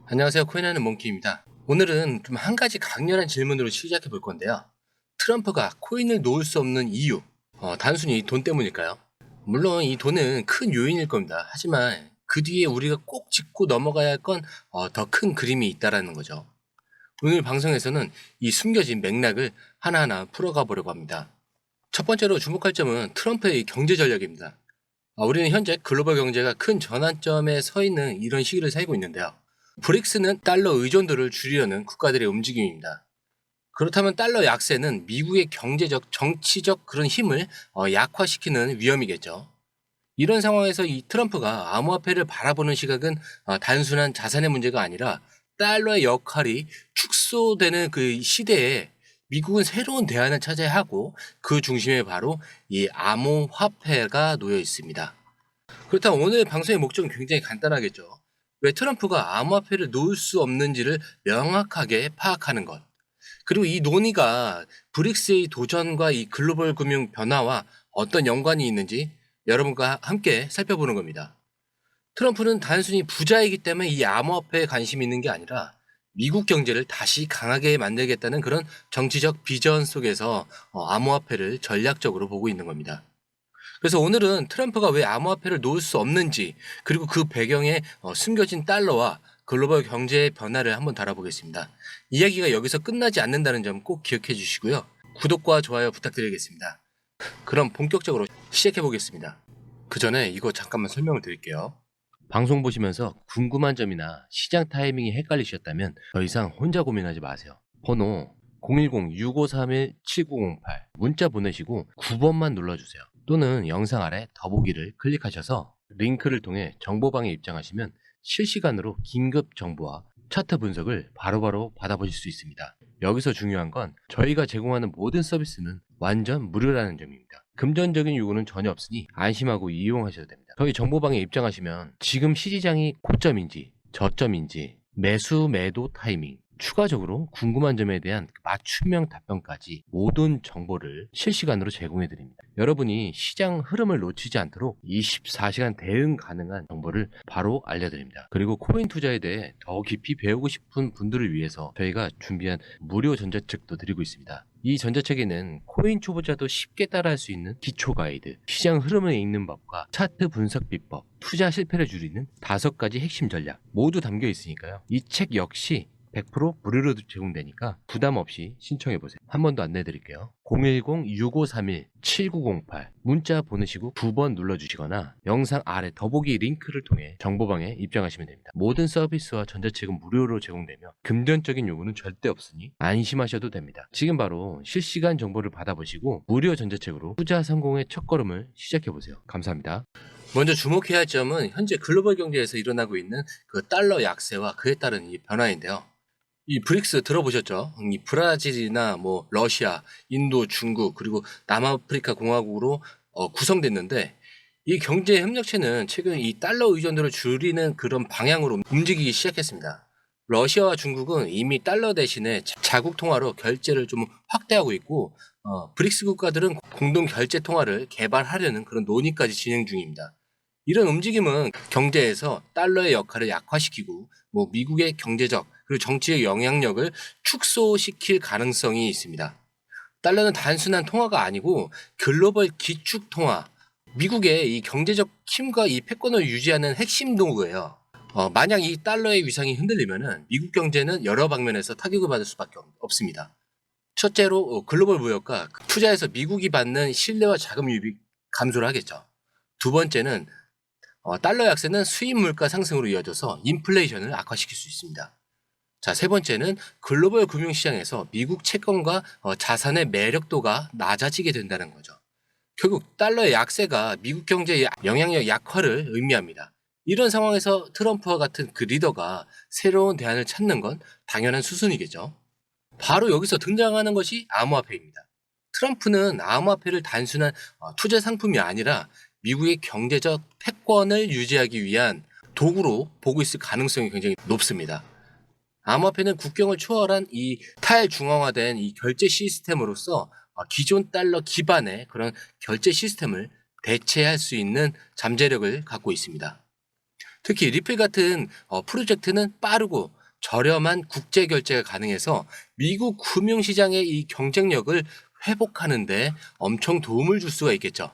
안녕하세요. 코인하는 몽키입니다. 오늘은 좀 한 가지 강렬한 질문으로 시작해 볼 건데요. 트럼프가 코인을 놓을 수 없는 이유, 단순히 돈 때문일까요? 물론 이 돈은 큰 요인일 겁니다. 하지만 그 뒤에 우리가 꼭 짚고 넘어가야 할 건 더 큰 그림이 있다라는 거죠. 오늘 방송에서는 이 숨겨진 맥락을 하나하나 풀어가 보려고 합니다. 첫 번째로 주목할 점은 트럼프의 경제 전략입니다. 우리는 현재 글로벌 경제가 큰 전환점에 서 있는 이런 시기를 살고 있는데요. 브릭스는 달러 의존도를 줄이려는 국가들의 움직임입니다. 그렇다면 달러 약세는 미국의 경제적, 정치적 그런 힘을 약화시키는 위험이겠죠. 이런 상황에서 이 트럼프가 암호화폐를 바라보는 시각은 단순한 자산의 문제가 아니라 달러의 역할이 축소되는 그 시대에 미국은 새로운 대안을 찾아야 하고 그 중심에 바로 이 암호화폐가 놓여 있습니다. 그렇다면 오늘 방송의 목적은 굉장히 간단하겠죠. 왜 트럼프가 암호화폐를 놓을 수 없는지를 명확하게 파악하는 것. 그리고 이 논의가 브릭스의 도전과 이 글로벌 금융 변화와 어떤 연관이 있는지 여러분과 함께 살펴보는 겁니다. 트럼프는 단순히 부자이기 때문에 이 암호화폐에 관심이 있는 게 아니라 미국 경제를 다시 강하게 만들겠다는 그런 정치적 비전 속에서 암호화폐를 전략적으로 보고 있는 겁니다. 그래서 오늘은 트럼프가 왜 암호화폐를 놓을 수 없는지, 그리고 그 배경에 숨겨진 달러와 글로벌 경제의 변화를 한번 다뤄보겠습니다. 이야기가 여기서 끝나지 않는다는 점 꼭 기억해 주시고요. 구독과 좋아요 부탁드리겠습니다. 그럼 본격적으로 시작해 보겠습니다. 그 전에 이거 잠깐만 설명을 드릴게요. 방송 보시면서 궁금한 점이나 시장 타이밍이 헷갈리셨다면 더 이상 혼자 고민하지 마세요. 번호 010-6531-7908 문자 보내시고 9번만 눌러주세요. 또는 영상 아래 더보기를 클릭하셔서 링크를 통해 정보방에 입장하시면 실시간으로 긴급 정보와 차트 분석을 바로바로 받아보실 수 있습니다. 여기서 중요한 건 저희가 제공하는 모든 서비스는 완전 무료라는 점입니다. 금전적인 요구는 전혀 없으니 안심하고 이용하셔도 됩니다. 저희 정보방에 입장하시면 지금 시장이 고점인지 저점인지 매수 매도 타이밍, 추가적으로 궁금한 점에 대한 맞춤형 답변까지 모든 정보를 실시간으로 제공해 드립니다. 여러분이 시장 흐름을 놓치지 않도록 24시간 대응 가능한 정보를 바로 알려드립니다. 그리고 코인 투자에 대해 더 깊이 배우고 싶은 분들을 위해서 저희가 준비한 무료 전자책도 드리고 있습니다. 이 전자책에는 코인 초보자도 쉽게 따라할 수 있는 기초 가이드, 시장 흐름을 읽는 법과 차트 분석 비법, 투자 실패를 줄이는 5가지 핵심 전략 모두 담겨 있으니까요. 이 책 역시 100% 무료로 제공되니까 부담 없이 신청해 보세요. 한 번 더 안내해 드릴게요. 010-6531-7908 문자 보내시고 9번 눌러주시거나 영상 아래 더보기 링크를 통해 정보방에 입장하시면 됩니다. 모든 서비스와 전자책은 무료로 제공되며 금전적인 요구는 절대 없으니 안심하셔도 됩니다. 지금 바로 실시간 정보를 받아보시고 무료 전자책으로 투자 성공의 첫걸음을 시작해 보세요. 감사합니다. 먼저 주목해야 할 점은 현재 글로벌 경제에서 일어나고 있는 그 달러 약세와 그에 따른 이 변화인데요. 이 브릭스 들어보셨죠? 이 브라질이나 뭐 러시아, 인도, 중국 그리고 남아프리카 공화국으로 구성됐는데 이 경제 협력체는 최근 이 달러 의존도를 줄이는 그런 방향으로 움직이기 시작했습니다. 러시아와 중국은 이미 달러 대신에 자국 통화로 결제를 좀 확대하고 있고 브릭스 국가들은 공동 결제 통화를 개발하려는 그런 논의까지 진행 중입니다. 이런 움직임은 경제에서 달러의 역할을 약화시키고 뭐 미국의 경제적 그리고 정치의 영향력을 축소시킬 가능성이 있습니다. 달러는 단순한 통화가 아니고 글로벌 기축 통화, 미국의 이 경제적 힘과 이 패권을 유지하는 핵심 도구예요. 만약 이 달러의 위상이 흔들리면은 미국 경제는 여러 방면에서 타격을 받을 수밖에 없습니다. 첫째로 글로벌 무역과 투자에서 미국이 받는 신뢰와 자금 유입이 감소를 하겠죠. 두 번째는 달러 약세는 수입 물가 상승으로 이어져서 인플레이션을 악화시킬 수 있습니다. 자, 세 번째는 글로벌 금융시장에서 미국 채권과 자산의 매력도가 낮아지게 된다는 거죠. 결국 달러의 약세가 미국 경제의 영향력 약화를 의미합니다. 이런 상황에서 트럼프와 같은 그 리더가 새로운 대안을 찾는 건 당연한 수순이겠죠. 바로 여기서 등장하는 것이 암호화폐입니다. 트럼프는 암호화폐를 단순한 투자 상품이 아니라 미국의 경제적 패권을 유지하기 위한 도구로 보고 있을 가능성이 굉장히 높습니다. 암호화폐는 국경을 초월한 이 탈중앙화된 이 결제 시스템으로서 기존 달러 기반의 그런 결제 시스템을 대체할 수 있는 잠재력을 갖고 있습니다. 특히 리플 같은 프로젝트는 빠르고 저렴한 국제 결제가 가능해서 미국 금융시장의 이 경쟁력을 회복하는데 엄청 도움을 줄 수가 있겠죠.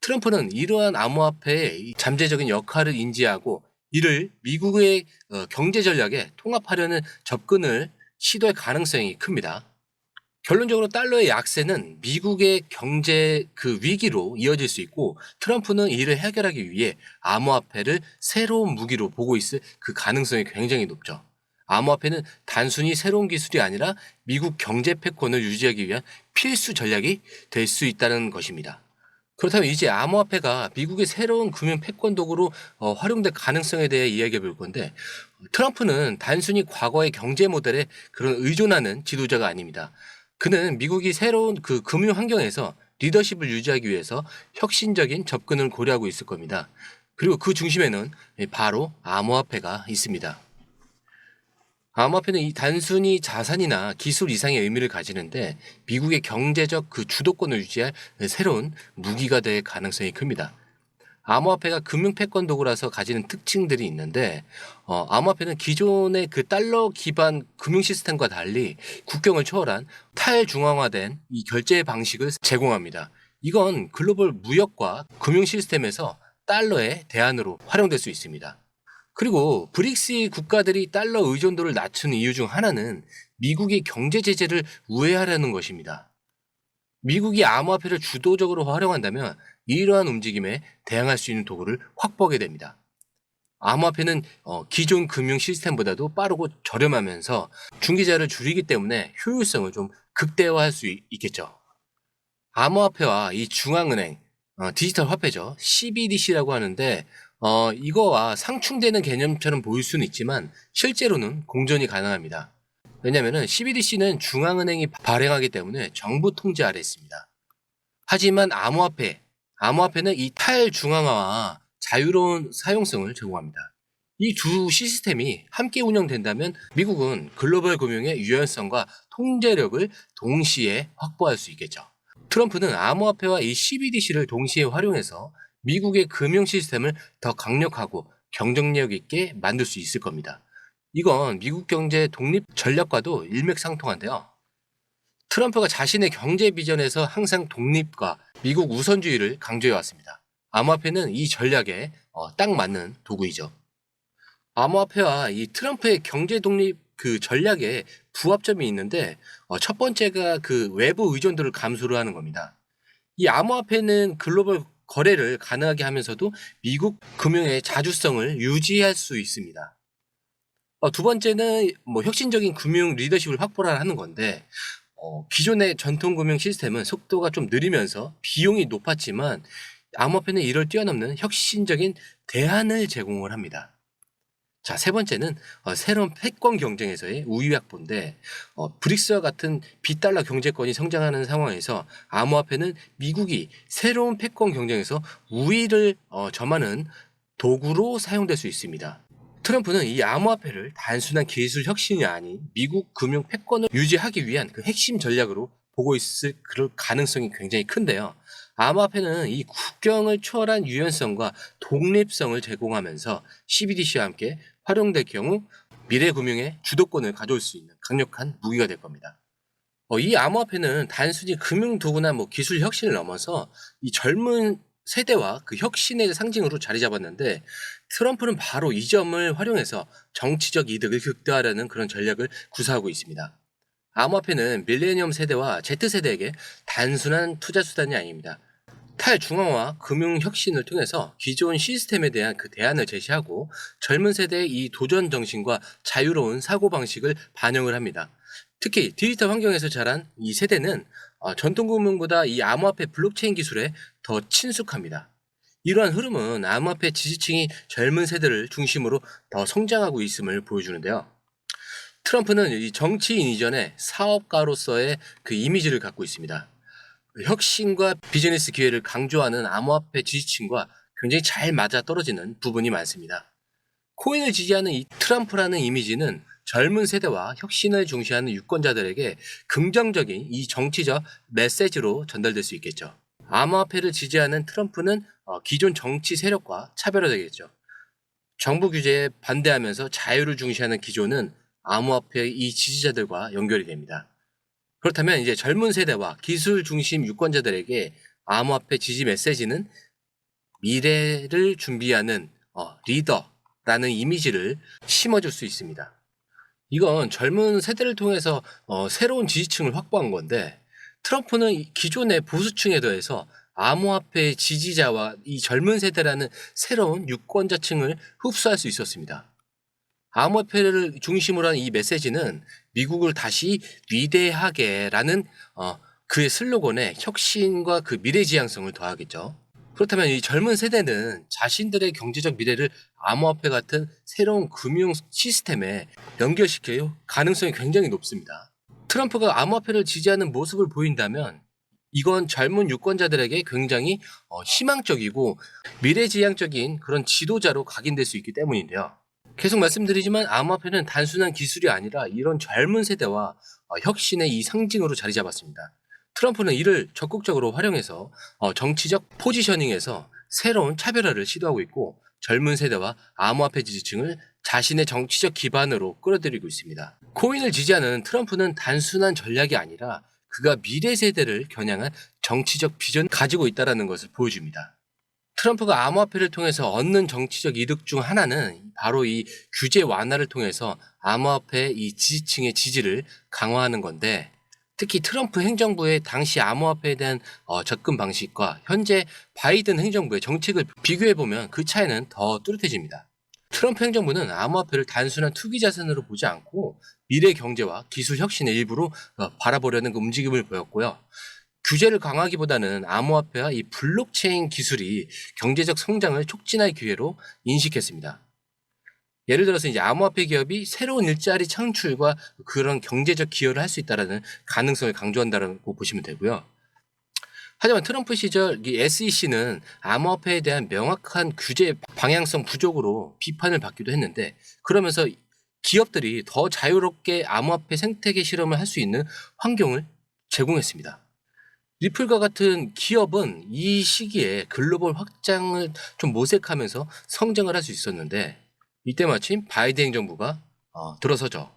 트럼프는 이러한 암호화폐의 이 잠재적인 역할을 인지하고 이를 미국의 경제 전략에 통합하려는 접근을 시도할 가능성이 큽니다. 결론적으로 달러의 약세는 미국의 경제 위기로 이어질 수 있고 트럼프는 이를 해결하기 위해 암호화폐를 새로운 무기로 보고 있을 그 가능성이 굉장히 높죠. 암호화폐는 단순히 새로운 기술이 아니라 미국 경제 패권을 유지하기 위한 필수 전략이 될 수 있다는 것입니다. 그렇다면 이제 암호화폐가 미국의 새로운 금융 패권 도구로 활용될 가능성에 대해 이야기해 볼 건데 트럼프는 단순히 과거의 경제 모델에 그런 의존하는 지도자가 아닙니다. 그는 미국이 새로운 금융 환경에서 리더십을 유지하기 위해서 혁신적인 접근을 고려하고 있을 겁니다. 그리고 그 중심에는 바로 암호화폐가 있습니다. 암호화폐는 단순히 자산이나 기술 이상의 의미를 가지는데 미국의 경제적 주도권을 유지할 새로운 무기가 될 가능성이 큽니다. 암호화폐가 금융 패권 도구라서 가지는 특징들이 있는데 암호화폐는 기존의 달러 기반 금융 시스템과 달리 국경을 초월한 탈중앙화된 이 결제 방식을 제공합니다. 이건 글로벌 무역과 금융 시스템에서 달러의 대안으로 활용될 수 있습니다. 그리고 브릭스 국가들이 달러 의존도를 낮추는 이유 중 하나는 미국이 경제 제재를 우회하려는 것입니다. 미국이 암호화폐를 주도적으로 활용한다면 이러한 움직임에 대항할 수 있는 도구를 확보하게 됩니다. 암호화폐는 기존 금융 시스템보다도 빠르고 저렴하면서 중기자를 줄이기 때문에 효율성을 좀 극대화할 수 있겠죠. 암호화폐와 이 중앙은행, 디지털 화폐죠. CBDC라고 하는데 이거와 상충되는 개념처럼 보일 수는 있지만 실제로는 공존이 가능합니다. 왜냐하면 CBDC는 중앙은행이 발행하기 때문에 정부 통제 아래 있습니다. 하지만 암호화폐는 이 탈중앙화와 자유로운 사용성을 제공합니다. 이 두 시스템이 함께 운영된다면 미국은 글로벌 금융의 유연성과 통제력을 동시에 확보할 수 있겠죠. 트럼프는 암호화폐와 이 CBDC를 동시에 활용해서 미국의 금융 시스템을 더 강력하고 경쟁력 있게 만들 수 있을 겁니다. 이건 미국 경제 독립 전략과도 일맥상통한데요. 트럼프가 자신의 경제 비전에서 항상 독립과 미국 우선주의를 강조해 왔습니다. 암호화폐는 이 전략에 딱 맞는 도구이죠. 암호화폐와 이 트럼프의 경제 독립 전략에 부합점이 있는데 첫 번째가 외부 의존도를 감소를 하는 겁니다. 이 암호화폐는 글로벌 거래를 가능하게 하면서도 미국 금융의 자주성을 유지할 수 있습니다. 두 번째는 혁신적인 금융 리더십을 확보하는 건데 기존의 전통 금융 시스템은 속도가 좀 느리면서 비용이 높았지만 암호화폐는 이를 뛰어넘는 혁신적인 대안을 제공을 합니다. 자, 세 번째는 새로운 패권 경쟁에서의 우위 확보인데 브릭스와 같은 비달러 경제권이 성장하는 상황에서 암호화폐는 미국이 새로운 패권 경쟁에서 우위를 점하는 도구로 사용될 수 있습니다. 트럼프는 이 암호화폐를 단순한 기술 혁신이 아닌 미국 금융 패권을 유지하기 위한 핵심 전략으로 보고 있을 그럴 가능성이 굉장히 큰데요. 암호화폐는 이 국경을 초월한 유연성과 독립성을 제공하면서 CBDC와 함께 활용될 경우 미래 금융의 주도권을 가져올 수 있는 강력한 무기가 될 겁니다. 이 암호화폐는 단순히 금융 도구나 기술 혁신을 넘어서 이 젊은 세대와 혁신의 상징으로 자리 잡았는데 트럼프는 바로 이 점을 활용해서 정치적 이득을 극대화하려는 그런 전략을 구사하고 있습니다. 암호화폐는 밀레니엄 세대와 Z세대에게 단순한 투자 수단이 아닙니다. 탈중앙화 금융 혁신을 통해서 기존 시스템에 대한 대안을 제시하고 젊은 세대의 이 도전 정신과 자유로운 사고방식을 반영을 합니다. 특히 디지털 환경에서 자란 이 세대는 전통금융보다 이 암호화폐 블록체인 기술에 더 친숙합니다. 이러한 흐름은 암호화폐 지지층이 젊은 세대를 중심으로 더 성장하고 있음을 보여주는데요. 트럼프는 이 정치인 이전에 사업가로서의 이미지를 갖고 있습니다. 혁신과 비즈니스 기회를 강조하는 암호화폐 지지층과 굉장히 잘 맞아 떨어지는 부분이 많습니다. 코인을 지지하는 이 트럼프라는 이미지는 젊은 세대와 혁신을 중시하는 유권자들에게 긍정적인 이 정치적 메시지로 전달될 수 있겠죠. 암호화폐를 지지하는 트럼프는 기존 정치 세력과 차별화되겠죠. 정부 규제에 반대하면서 자유를 중시하는 기조는 암호화폐의 이 지지자들과 연결이 됩니다. 그렇다면 이제 젊은 세대와 기술 중심 유권자들에게 암호화폐 지지 메시지는 미래를 준비하는 리더라는 이미지를 심어줄 수 있습니다. 이건 젊은 세대를 통해서 새로운 지지층을 확보한 건데, 트럼프는 기존의 보수층에 더해서 암호화폐 지지자와 이 젊은 세대라는 새로운 유권자층을 흡수할 수 있었습니다. 암호화폐를 중심으로 한 이 메시지는 미국을 다시 위대하게라는 그의 슬로건에 혁신과 그 미래지향성을 더하겠죠. 그렇다면 이 젊은 세대는 자신들의 경제적 미래를 암호화폐 같은 새로운 금융 시스템에 연결시킬 가능성이 굉장히 높습니다. 트럼프가 암호화폐를 지지하는 모습을 보인다면 이건 젊은 유권자들에게 굉장히 희망적이고 미래지향적인 그런 지도자로 각인될 수 있기 때문인데요. 계속 말씀드리지만 암호화폐는 단순한 기술이 아니라 이런 젊은 세대와 혁신의 이 상징으로 자리 잡았습니다. 트럼프는 이를 적극적으로 활용해서 정치적 포지셔닝에서 새로운 차별화를 시도하고 있고, 젊은 세대와 암호화폐 지지층을 자신의 정치적 기반으로 끌어들이고 있습니다. 코인을 지지하는 트럼프는 단순한 전략이 아니라 그가 미래 세대를 겨냥한 정치적 비전을 가지고 있다는 것을 보여줍니다. 트럼프가 암호화폐를 통해서 얻는 정치적 이득 중 하나는 바로 이 규제 완화를 통해서 암호화폐 이 지지층의 지지를 강화하는 건데, 특히 트럼프 행정부의 당시 암호화폐에 대한 접근 방식과 현재 바이든 행정부의 정책을 비교해보면 그 차이는 더 뚜렷해집니다. 트럼프 행정부는 암호화폐를 단순한 투기 자산으로 보지 않고 미래 경제와 기술 혁신의 일부로 바라보려는 그 움직임을 보였고요. 규제를 강화하기보다는 암호화폐와 이 블록체인 기술이 경제적 성장을 촉진할 기회로 인식했습니다. 예를 들어서 이제 암호화폐 기업이 새로운 일자리 창출과 그런 경제적 기여를 할 수 있다는 가능성을 강조한다고 보시면 되고요. 하지만 트럼프 시절 이 SEC는 암호화폐에 대한 명확한 규제 방향성 부족으로 비판을 받기도 했는데, 그러면서 기업들이 더 자유롭게 암호화폐 생태계 실험을 할 수 있는 환경을 제공했습니다. 리플과 같은 기업은 이 시기에 글로벌 확장을 좀 모색하면서 성장을 할 수 있었는데, 이때 마침 바이든 행정부가 들어서죠.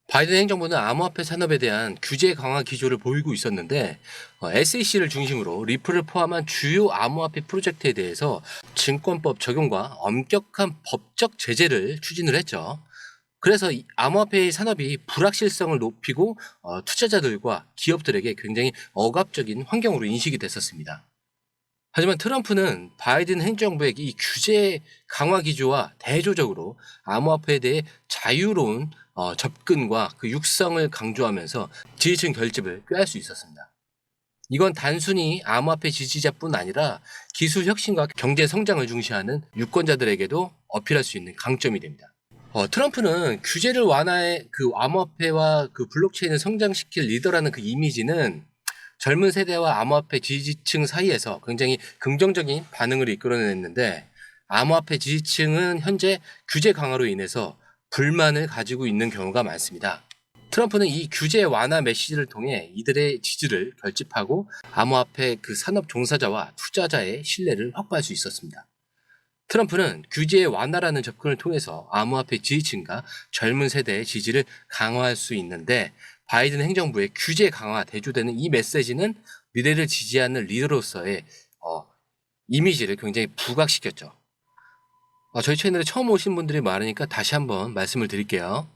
바이든 행정부는 암호화폐 산업에 대한 규제 강화 기조를 보이고 있었는데, SEC를 중심으로 리플을 포함한 주요 암호화폐 프로젝트에 대해서 증권법 적용과 엄격한 법적 제재를 추진을 했죠. 그래서 이 암호화폐 산업이 불확실성을 높이고 투자자들과 기업들에게 굉장히 억압적인 환경으로 인식이 됐었습니다. 하지만 트럼프는 바이든 행정부의 이 규제 강화 기조와 대조적으로 암호화폐에 대해 자유로운 접근과 그 육성을 강조하면서 지지층 결집을 꾀할 수 있었습니다. 이건 단순히 암호화폐 지지자뿐 아니라 기술 혁신과 경제 성장을 중시하는 유권자들에게도 어필할 수 있는 강점이 됩니다. 트럼프는 규제를 완화해 그 암호화폐와 그 블록체인을 성장시킬 리더라는 그 이미지는 젊은 세대와 암호화폐 지지층 사이에서 굉장히 긍정적인 반응을 이끌어냈는데, 암호화폐 지지층은 현재 규제 강화로 인해서 불만을 가지고 있는 경우가 많습니다. 트럼프는 이 규제 완화 메시지를 통해 이들의 지지를 결집하고 암호화폐 그 산업 종사자와 투자자의 신뢰를 확보할 수 있었습니다. 트럼프는 규제 완화라는 접근을 통해서 암호화폐 지지층과 젊은 세대의 지지를 강화할 수 있는데, 바이든 행정부의 규제 강화 대조되는 이 메시지는 미래를 지지하는 리더로서의 이미지를 굉장히 부각시켰죠. 저희 채널에 처음 오신 분들이 많으니까 다시 한번 말씀을 드릴게요.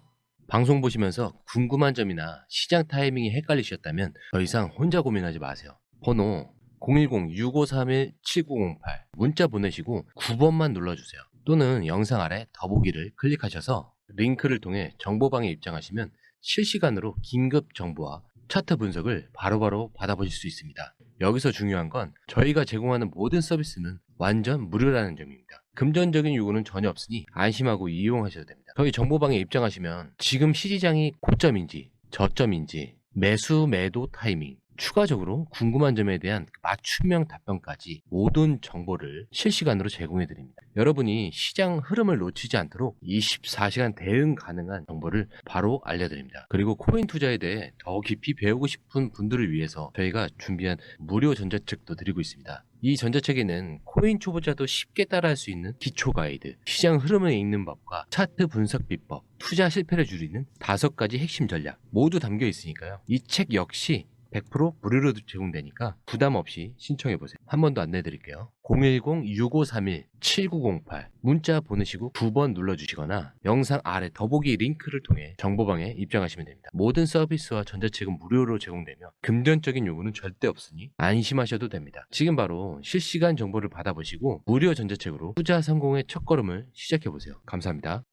방송 보시면서 궁금한 점이나 시장 타이밍이 헷갈리셨다면 더 이상 혼자 고민하지 마세요. 번호 010-6531-7908 문자 보내시고 9번만 눌러주세요. 또는 영상 아래 더보기를 클릭하셔서 링크를 통해 정보방에 입장하시면 실시간으로 긴급 정보와 차트 분석을 바로바로 받아보실 수 있습니다. 여기서 중요한 건 저희가 제공하는 모든 서비스는 완전 무료라는 점입니다. 금전적인 요구는 전혀 없으니 안심하고 이용하셔도 됩니다. 저희 정보방에 입장하시면 지금 시장이 고점인지 저점인지 매수 매도 타이밍, 추가적으로 궁금한 점에 대한 맞춤형 답변까지 모든 정보를 실시간으로 제공해 드립니다. 여러분이 시장 흐름을 놓치지 않도록 24시간 대응 가능한 정보를 바로 알려드립니다. 그리고 코인 투자에 대해 더 깊이 배우고 싶은 분들을 위해서 저희가 준비한 무료 전자책도 드리고 있습니다. 이 전자책에는 코인 초보자도 쉽게 따라할 수 있는 기초 가이드, 시장 흐름을 읽는 법과 차트 분석 비법, 투자 실패를 줄이는 5가지 핵심 전략 모두 담겨 있으니까요. 이 책 역시 100% 무료로 제공되니까 부담 없이 신청해 보세요. 한 번 더 안내해 드릴게요. 010-6531-7908 문자 보내시고 9번 눌러주시거나 영상 아래 더보기 링크를 통해 정보방에 입장하시면 됩니다. 모든 서비스와 전자책은 무료로 제공되며 금전적인 요구는 절대 없으니 안심하셔도 됩니다. 지금 바로 실시간 정보를 받아보시고 무료 전자책으로 투자 성공의 첫걸음을 시작해 보세요. 감사합니다.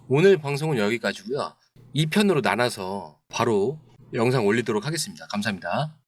오늘 방송은 여기까지고요. 2편으로 나눠서 바로 영상 올리도록 하겠습니다. 감사합니다.